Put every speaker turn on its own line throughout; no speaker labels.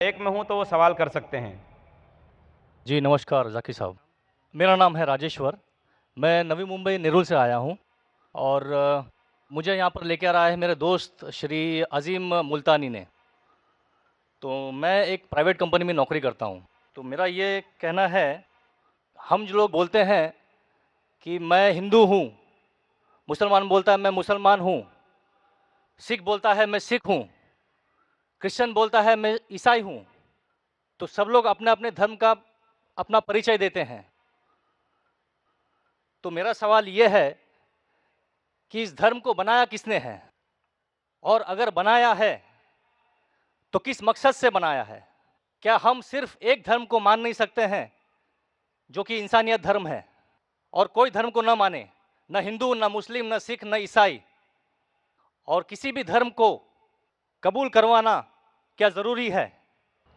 एक में हूँ तो वो सवाल कर सकते हैं।
जी, नमस्कार ज़ाकिर साहब। मेरा नाम है राजेश्वर। मैं नवी मुंबई नेरुल से आया हूँ और मुझे यहाँ पर लेकर आए हैं मेरे दोस्त श्री अज़ीम मुल्तानी ने। तो मैं एक प्राइवेट कंपनी में नौकरी करता हूँ। तो मेरा ये कहना है, हम जो लोग बोलते हैं कि मैं हिंदू हूँ, मुसलमान बोलता है मैं मुसलमान हूँ, सिख बोलता है मैं सिख हूँ, क्रिश्चियन बोलता है मैं ईसाई हूँ। तो सब लोग अपने-अपने धर्म का अपना परिचय देते हैं। तो मेरा सवाल ये है कि इस धर्म को बनाया किसने है? और अगर बनाया है, तो किस मकसद से बनाया है? क्या हम सिर्फ एक धर्म को मान नहीं सकते हैं, जो कि इंसानियत धर्म है, और कोई धर्म को न माने, न हिंदू, न मुस्लिम, न सिख, न ईसाई, और किसी भी धर्म को कबूल करवाना क्या ज़रूरी है?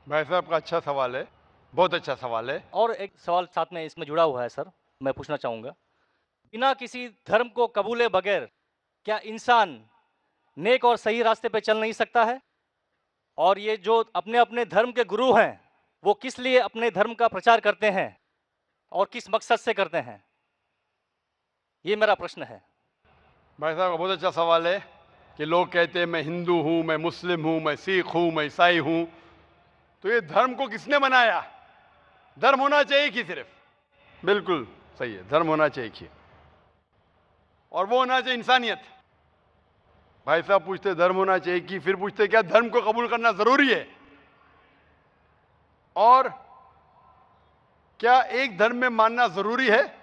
भाई साहब का अच्छा सवाल है, बहुत अच्छा सवाल है।
और एक सवाल साथ में इसमें जुड़ा हुआ है सर, मैं पूछना चाहूँगा। बिना किसी धर्म को कबूले बगैर क्या इंसान नेक और सही रास्ते पे चल नहीं सकता है? और ये जो अपने-अपने धर्म के गुरु हैं, वो किस लिए अपने धर्म का प्रचार करते हैं और किस मकसद से करते हैं? ये मेरा प्रश्न है।
भाई साहब का बहुत अच्छा सवाल है कि लोग कहते हैं मैं हिंदू हूँ, मैं मुस्लिम हूँ, मैं सिख हूँ, मैं ईसाई हूँ। तो ये धर्म को किसने बनाया? धर्म होना चाहिए कि सिर्फ, बिल्कुल सही है, धर्म होना चाहिए कि, और वो होना चाहिए इंसानियत। भाई साहब पूछते धर्म होना चाहिए कि, फिर पूछते क्या धर्म को कबूल करना जरूरी है? और क्या एक धर्म में मानना जरूरी है?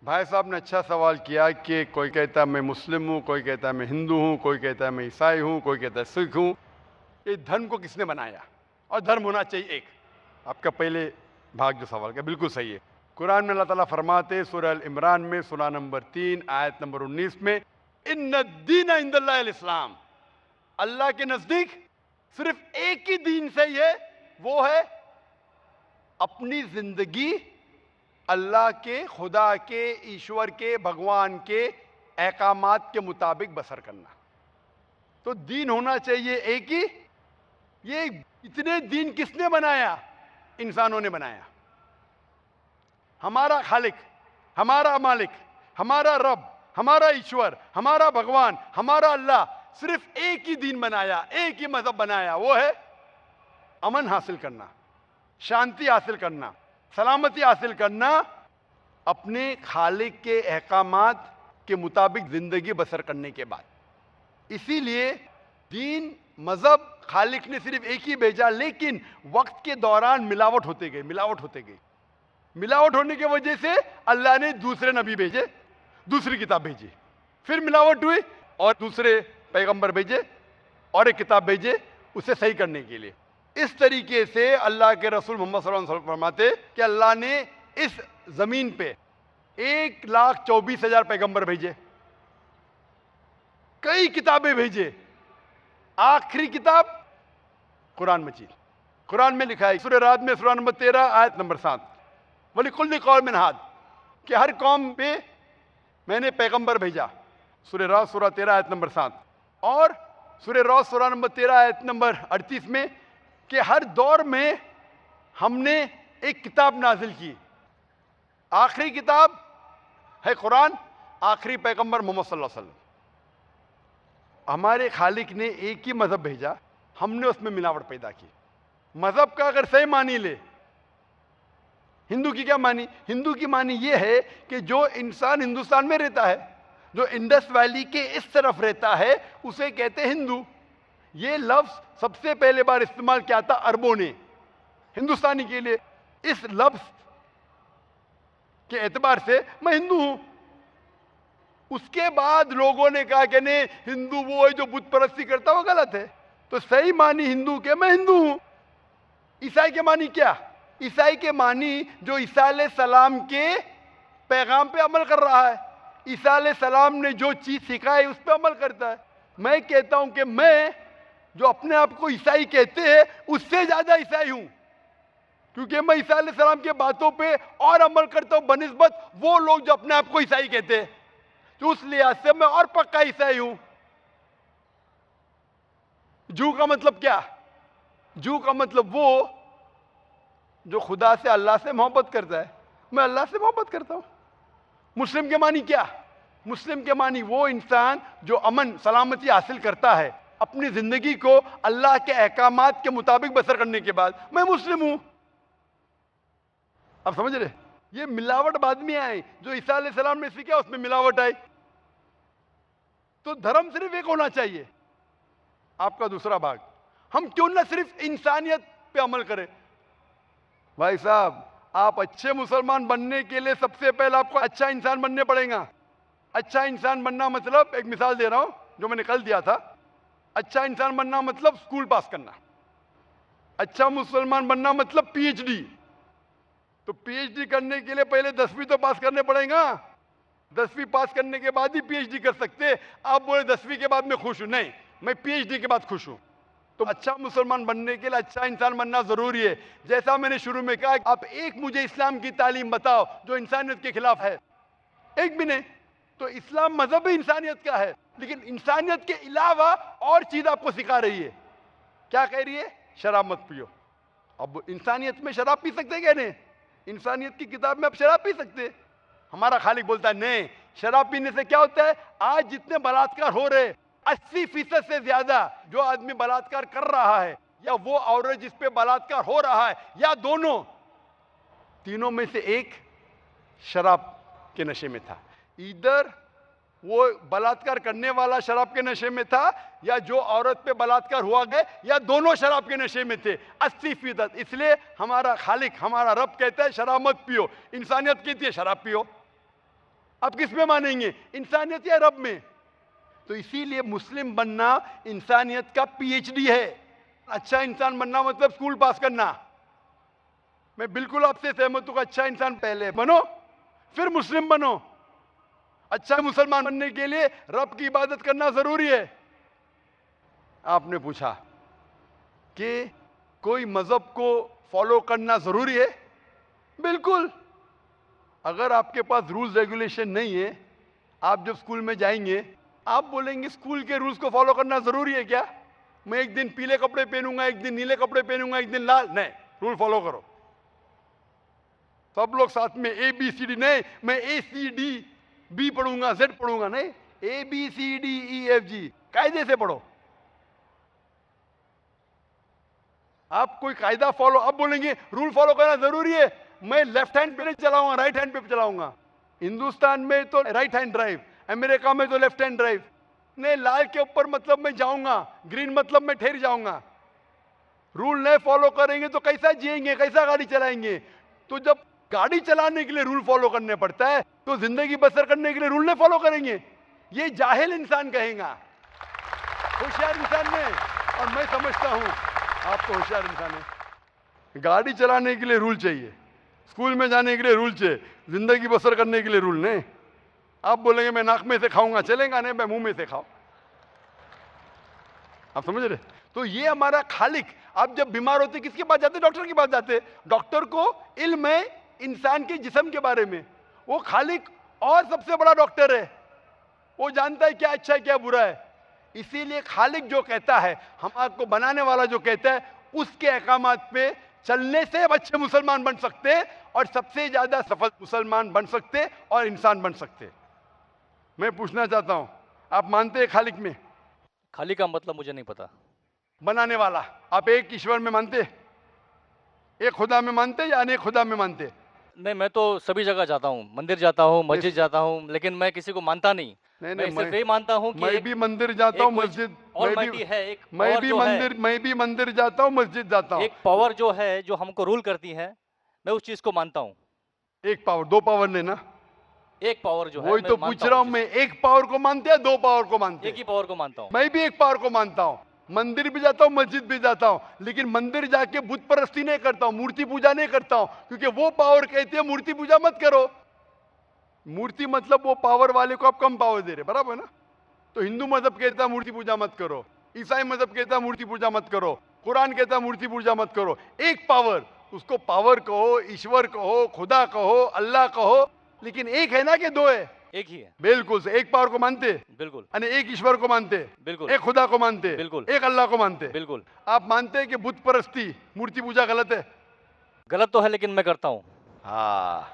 भाई साहब ने अच्छा सवाल किया कि कोई कहता है मैं मुस्लिम हूं, कोई कहता है मैं हिंदू हूं, कोई कहता है मैं ईसाई हूं, कोई कहता है सिख हूं। ये धर्म को किसने बनाया? और धर्म होना चाहिए एक। आपका पहले भाग जो सवाल का बिल्कुल सही है। कुरान में अल्लाह ताला फरमाते सूरह अल इमरान में सूरा नंबर 3 आयत नंबर 19 में, इन्ना दीन इंदल्लाह अल इस्लाम, अल्लाह के नजदीक सिर्फ एक ही दीन सही है, वो है अपनी जिंदगी अल्लाह के, खुदा के, ईश्वर के, भगवान के अहकामात के मुताबिक बसर करना। तो दीन होना चाहिए एक ही। ये इतने दीन किसने बनाया? इंसानों ने बनाया। हमारा खालिक, हमारा मालिक, हमारा रब, हमारा ईश्वर, हमारा भगवान, हमारा अल्लाह सिर्फ एक ही दीन बनाया, एक ही मजहब बनाया, वो है अमन हासिल करना, शांति हासिल करना, सलामती हासिल करना, अपने खालिक के अहकामात के मुताबिक जिंदगी बसर करने के बाद। इसीलिए दीन, मजहब खालिक ने सिर्फ एक ही भेजा, लेकिन वक्त के दौरान मिलावट होते गई, मिलावट होते गई। मिलावट होने की वजह से अल्लाह ने दूसरे नबी भेजे, दूसरी किताब भेजी, फिर मिलावट हुई और दूसरे पैगंबर भेजे और एक किताब भेजे उसे सही करने के लिए। इस तरीके से अल्लाह के रसूल मोहम्मद सल्लल्लाहु अलैहि वसल्लम फरमाते कि अल्लाह ने इस जमीन पे 1,24,000 पैगंबर भेजे, कई किताबें भेजे। आखिरी किताब कुरान मजीद। कुरान में लिखा है सूरह रात में सूरा नंबर 13 आयत नंबर 7, वलिकुल्लि कौमिन हाद, कि हर कौम पे मैंने पैगंबर भेजा। सूरह रात सूरा 13 आयत नंबर 7 और सूरह रात सूरा नंबर 13 आयत नंबर 38 में कि हर दौर में हमने एक किताब नाजिल की। आखिरी किताब है कुरान, आखिरी पैगंबर मोहम्मद सल्लल्लाहु अलैहि वसल्लम। हमारे खालिक ने एक ही मजहब भेजा, हमने उसमें मिलावट पैदा की। मजहब का अगर सही मानी ले, हिंदू की क्या मानी? हिंदू की मानी यह है कि जो इंसान हिंदुस्तान में रहता है, जो इंडस वैली के इस तरफ रहता है, उसे कहते हैं हिंदू। ये लफ्ज सबसे पहले बार इस्तेमाल किया था अरबों ने हिंदुस्तानी के लिए। इस लफ्ज के एतबार से मैं हिंदू हूं। उसके बाद लोगों ने कहा कि नहीं, हिंदू वो है जो बुत परस्ती करता, वो गलत है। तो सही मानी हिंदू के मैं हिंदू हूं। ईसाई के मानी क्या? ईसाई के मानी जो ईसा अलैहिस्सलाम के पैगाम पे अमल कर रहा है, ईसा अलैहिस्सलाम ने जो चीज सिखाई उस पर अमल करता है। मैं कहता हूं कि मैं जो अपने आप को ईसाई कहते हैं उससे ज्यादा ईसाई हूं, क्योंकि मैं ईसा अलैहिस्सलाम की बातों पे और अमल करता हूं बनिस्बत वो लोग जो अपने आप को ईसाई कहते हैं। तो उस लिहाज से मैं और पक्का ईसाई हूं। जू का मतलब क्या? जू का मतलब वो जो खुदा से, अल्लाह से मोहब्बत करता है। मैं अल्लाह से मोहब्बत करता हूं। मुस्लिम के मानी क्या? मुस्लिम के मानी वो इंसान जो अमन सलामती हासिल करता है अपनी जिंदगी को अल्लाह के अहकामात के मुताबिक बसर करने के बाद, मैं मुस्लिम हूं। आप समझ रहे? ये मिलावट बाद में आई, जो ईसा अलैहिस्सलाम ने सीखा उसमें मिलावट आई। तो धर्म सिर्फ एक होना चाहिए। आपका दूसरा भाग, हम क्यों ना सिर्फ इंसानियत पे अमल करें। भाई साहब, आप अच्छे मुसलमान बनने के लिए सबसे पहले आपको अच्छा इंसान बनने पड़ेगा। अच्छा इंसान बनना मतलब, एक मिसाल दे रहा हूं जो मैंने कल दिया था। अच्छा इंसान बनना मतलब स्कूल पास करना। अच्छा मुसलमान बनना मतलब पीएचडी। तो पीएचडी करने के लिए पहले 10वीं तो पास करने पड़ेगा। 10वीं पास करने के बाद ही पीएचडी कर सकते। आप बोले 10वीं के बाद मैं खुश हूं, नहीं, मैं पीएचडी के बाद खुश हूं। तो अच्छा मुसलमान बनने के लिए अच्छा इंसान बनना जरूरी है। जैसा मैंने शुरू में कहा, आप एक मुझे इस्लाम की तालीम बताओ जो इंसानियत के खिलाफ है, एक भी नहीं। तो इस्लाम मजहब ही इंसानियत का है, लेकिन इंसानियत के अलावा और चीज आपको सिखा रही है। क्या कह रही है? शराब मत पियो। अब इंसानियत में शराब पी सकते क्या? नहीं, इंसानियत की किताब में आप शराब पी सकते। हमारा खालिक बोलता है नहीं, शराब पीने से क्या होता है? आज जितने बलात्कार हो रहे, 80% से ज्यादा जो आदमी बलात्कार कर रहा है, या वो औरत जिस पे बलात्कार हो रहा है, या दोनों, तीनों में से एक शराब के नशे में था। इधर वो बलात्कार करने वाला शराब के नशे में था, या जो औरत पे बलात्कार हुआ गया, या दोनों शराब के नशे में थे। 80%। इसलिए हमारा खालिक, हमारा रब कहता है शराब मत पियो। इंसानियत कहती है शराब पियो। आप किस में मानेंगे, इंसानियत या रब में? तो इसीलिए मुस्लिम बनना इंसानियत का पीएचडी है। अच्छा इंसान बनना मतलब स्कूल पास करना। मैं बिल्कुल आपसे सहमत हूं। अच्छा इंसान पहले बनो, फिर मुस्लिम बनो। अच्छा मुसलमान बनने के लिए रब की इबादत करना जरूरी है। आपने पूछा कि कोई मजहब को फॉलो करना जरूरी है? बिल्कुल। अगर आपके पास रूल्स रेगुलेशन नहीं है, आप जब स्कूल में जाएंगे आप बोलेंगे स्कूल के रूल्स को फॉलो करना जरूरी है क्या? मैं एक दिन पीले कपड़े पहनूंगा, एक दिन नीले कपड़े पहनूंगा, एक दिन लाल, नहीं, रूल फॉलो करो। सब लोग साथ में ABCD, नहीं मैं ACDB पढ़ूंगा, Z पढ़ूंगा, नहीं, ABCDEFG कायदे से पढ़ो। आप कोई कायदा फॉलो, अब बोलेंगे रूल फॉलो करना जरूरी है, मैं लेफ्ट हैंड पे नहीं चलाऊंगा, राइट हैंड पे चलाऊंगा। हिंदुस्तान में तो राइट हैंड ड्राइव, अमेरिका में तो लेफ्ट हैंड ड्राइव। नहीं, लाल के ऊपर मतलब मैं जाऊंगा, ग्रीन मतलब मैं ठहर जाऊंगा। रूल नहीं फॉलो करेंगे तो कैसा जिएंगे, कैसा गाड़ी चलाएंगे? तो जब गाड़ी चलाने के लिए रूल फॉलो करने पड़ता है, तो जिंदगी बसर करने के लिए रूल नहीं फॉलो करेंगे? ये जाहिल इंसान कहेगा। होशियार इंसान नहीं, और मैं समझता हूं आप तो होशियार इंसान है। गाड़ी चलाने के लिए रूल चाहिए, स्कूल में जाने के लिए रूल चाहिए, जिंदगी बसर करने के लिए रूल नहीं। आप बोलेंगे मैं नाक में से खाऊंगा, चलेगा नहीं, मैं मुंह में से खाऊं। आप समझ रहे? तो ये हमारा खालिक। आप जब बीमार होते किसके पास जाते? डॉक्टर के पास जाते। डॉक्टर को इल्म है इंसान के जिस्म के बारे में। वो खालिक और सबसे बड़ा डॉक्टर है, वो जानता है क्या अच्छा है क्या बुरा है। इसीलिए खालिक जो कहता है, हम आपको बनाने वाला जो कहता है, उसके अहकामात पे चलने से हम अच्छे मुसलमान बन सकते और सबसे ज्यादा सफल मुसलमान बन सकते और इंसान बन सकते। मैं पूछना चाहता हूं, आप मानते हैं खालिक में?
खाली का मतलब मुझे नहीं पता।
बनाने वाला। आप एक ईश्वर में मानते, एक खुदा में मानते या अनेक खुदा में मानते?
नहीं, मैं तो सभी जगह जाता हूँ, मंदिर जाता हूँ, मस्जिद जाता हूँ, लेकिन मैं किसी को मानता नहीं।
नहीं,
मैं सिर्फ यही मानता हूँ कि
मैं भी मंदिर जाता हूँ, मस्जिद, मैं भी मंदिर जाता हूँ, मस्जिद जाता हूँ।
एक पावर जो है, जो हमको रूल करती है, मैं उस चीज को मानता हूँ।
एक पावर, दो पावर नहीं ना,
एक पावर जो है,
वही तो पूछ रहा हूँ मैं। एक पावर को मानते हैं, दो पावर को मानते हैं?
एक ही पावर को मानता हूँ।
मैं भी एक पावर को मानता हूँ। मंदिर भी जाता हूँ, मस्जिद भी जाता हूँ, लेकिन मंदिर जाके बुत परस्ती नहीं करता हूँ, मूर्ति पूजा नहीं करता हूँ, क्योंकि वो पावर कहती है मूर्ति पूजा मत करो। मूर्ति मतलब वो पावर वाले को आप कम पावर दे रहे, बराबर ना? तो हिंदू मजहब कहता है मूर्ति पूजा मत करो, ईसाई मजहब कहता है मूर्ति पूजा मत करो, कुरान कहता है मूर्ति पूजा मत करो। एक पावर, उसको पावर कहो, ईश्वर कहो, खुदा कहो, अल्लाह कहो, लेकिन एक है ना कि दो है?
एक ही है।
बिल्कुल से एक पावर को मानते,
बिल्कुल
यानी एक ईश्वर को मानते,
बिल्कुल
एक खुदा को मानते,
बिल्कुल।
एक अल्लाह को मानते।
बिल्कुल।
आप मानते हैं कि बुत परस्ती, मूर्ति पूजा गलत है?
गलत तो है लेकिन मैं करता हूँ।
हाँ,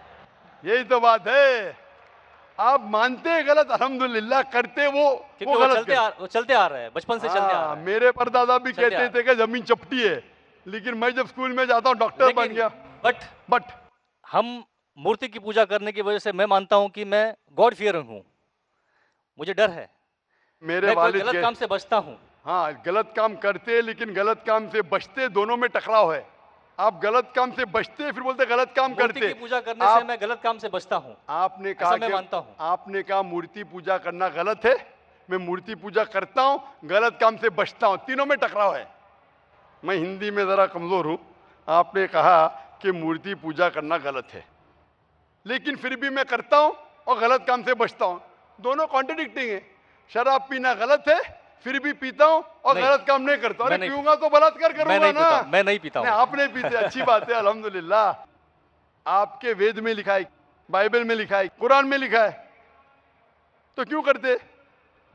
यही तो बात है। आप मानते हैं गलत, अल्हम्दुलिल्लाह, करते वो गलत
वो चलते आ रहा है, बचपन से चलते आ रहा है।
मेरे परदादा भी
चलते
कहते थे कि जमीन चपटी है, लेकिन मैं जब स्कूल में जाता हूँ डॉक्टर बन गया। बट
हम मूर्ति की पूजा करने की वजह से मैं मानता हूँ कि मैं गॉड फियरिंग हूँ, मुझे डर है,
मेरे
मैं
वालिद
गलत काम से बचता हूँ।
हाँ, गलत काम करते लेकिन गलत काम से बचते, दोनों में टकराव है। आप गलत काम से बचते फिर बोलते गलत काम करते।
मूर्ति की पूजा करने से मैं गलत काम से बचता हूँ।
आपने कहा
मैं मानता हूँ।
आपने कहा मूर्ति पूजा करना गलत है, मैं मूर्ति पूजा करता हूँ, गलत काम से बचता हूँ, तीनों में टकराव है। मैं हिंदी में जरा कमजोर हूँ। आपने कहा कि मूर्ति पूजा करना गलत है, लेकिन फिर भी मैं करता हूँ और गलत काम से बचता हूँ, दोनों कॉन्ट्रडिक्टिंग है। शराब पीना गलत है, फिर भी पीता हूँ और गलत काम नहीं करता। अरे पीऊंगा तो बलात्कार करूंगा ना।
मैं नहीं पीता हूँ।
आप नहीं पीते, अच्छी बात है, अल्हम्दुलिल्लाह। आपके वेद में लिखा है, बाइबल में लिखा है, कुरान में लिखा है, तो क्यों करते?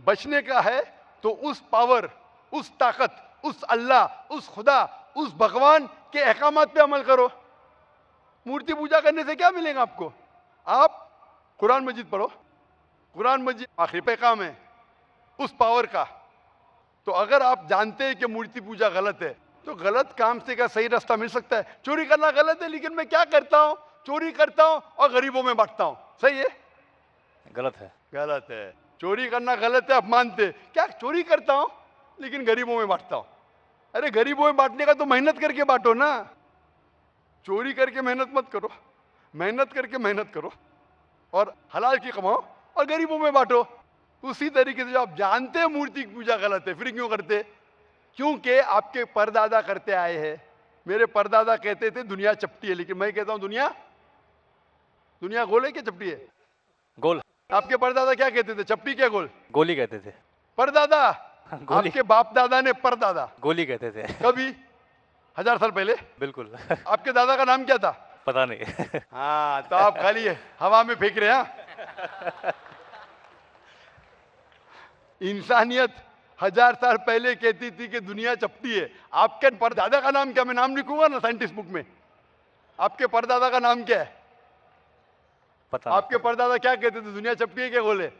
बचने का है तो उस पावर, उस ताकत, उस अल्लाह, उस खुदा, उस भगवान के अहकामात पे अमल करो। मूर्ति पूजा करने से क्या मिलेगा आपको? आप कुरान मजीद पढ़ो, कुरान मजीद आखिरी पैगाम है उस पावर का। तो अगर आप जानते हैं कि मूर्ति पूजा गलत है, तो गलत काम से क्या सही रास्ता मिल सकता है? चोरी करना गलत है, लेकिन मैं क्या करता हूं? चोरी करता हूं और गरीबों में बांटता हूं, सही है?
गलत है।
गलत है। चोरी करना गलत है, आप मानते क्या? चोरी करता हूं लेकिन गरीबों में बांटता हूं। अरे गरीबों में बांटने का तो मेहनत करके बांटो ना, चोरी करके मेहनत मत करो। मेहनत करके मेहनत करो और हलाल की कमाओ और गरीबों में बांटो। उसी तरीके से जो आप जानते हैं मूर्ति की पूजा गलत है, फिर क्यों करते? क्योंकि आपके परदादा करते आए हैं। मेरे परदादा कहते थे दुनिया चपटी है, लेकिन मैं कहता हूं दुनिया गोल है क्या चपटी है?
गोल।
आपके परदादा क्या कहते थे, चपटी क्या गोल?
गोली कहते थे।
परदादा? आपके बाप दादा ने परदादा
गोली कहते थे।
कभी 1000 साल पहले?
बिल्कुल।
आपके दादा का नाम क्या था?
पता नहीं।
हाँ, तो आप खाली हवा में फेंक रहे हैं। इंसानियत 1000 साल पहले कहती थी कि दुनिया चपटी है। आपके परदादा का नाम क्या? मैं नाम लिखूंगा ना साइंटिस्ट बुक में। आपके परदादा का नाम क्या है?
पता
आपके परदादा क्या कहते थे, दुनिया चपटी है क्या गोल है?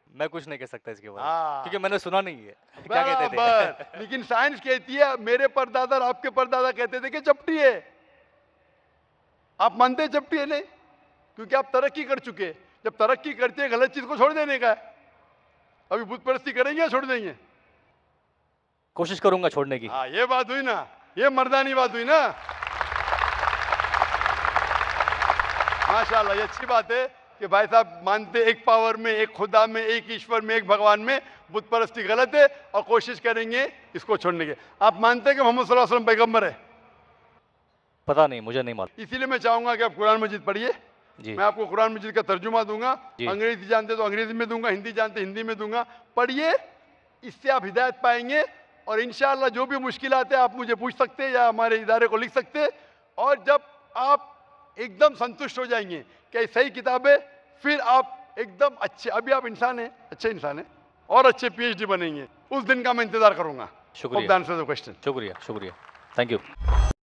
मैं कुछ नहीं कह सकता इसके बारे
हाँ।
में, क्योंकि मैंने सुना नहीं है क्या कहते थे।
लेकिन साइंस कहती है, मेरे परदादा और आपके परदादा कहते थे कि चपटी है। आप मानते हैं चपटी है? नहीं, क्योंकि आप तरक्की कर चुके हैं। जब तरक्की करते हैं, गलत चीज को छोड़ देने का है। अभी बुत परस्ती करेंगे या छोड़ देंगे?
कोशिश करूंगा छोड़ने की।
हाँ, ये बात हुई ना, ये मर्दानी बात हुई ना। माशाल्लाह, ये अच्छी बात है कि भाई साहब मानते एक पावर में, एक खुदा में, एक ईश्वर में, एक भगवान में। बुत परस्ती गलत है और कोशिश करेंगे इसको छोड़ने के। आप मानते हैं कि मोहम्मद सल्लल्लाहु अलैहि वसल्लम पैगंबर है?
पता नहीं, मुझे नहीं मालूम।
इसीलिए मैं चाहूंगा कि आप कुरान मजीद पढ़िए। मैं आपको कुरान मजीद का तर्जुमा दूंगा। अंग्रेजी जानते तो अंग्रेजी में दूंगा, हिंदी जानते हिंदी में दूंगा। पढ़िए, इससे आप हिदायत पाएंगे और इंशाअल्लाह जो भी मुश्किलात है आप मुझे पूछ सकते हैं या हमारे इदारे को लिख सकते हैं। और जब आप एकदम संतुष्ट हो जाएंगे कि सही किताब है, फिर आप एकदम अच्छे, अभी आप इंसान हैं, अच्छे इंसान हैं और अच्छे PhD बनेंगे। उस दिन का मैं इंतजार करूंगा।
शुक्रिया।
क्वेश्चन।
शुक्रिया, थैंक यू।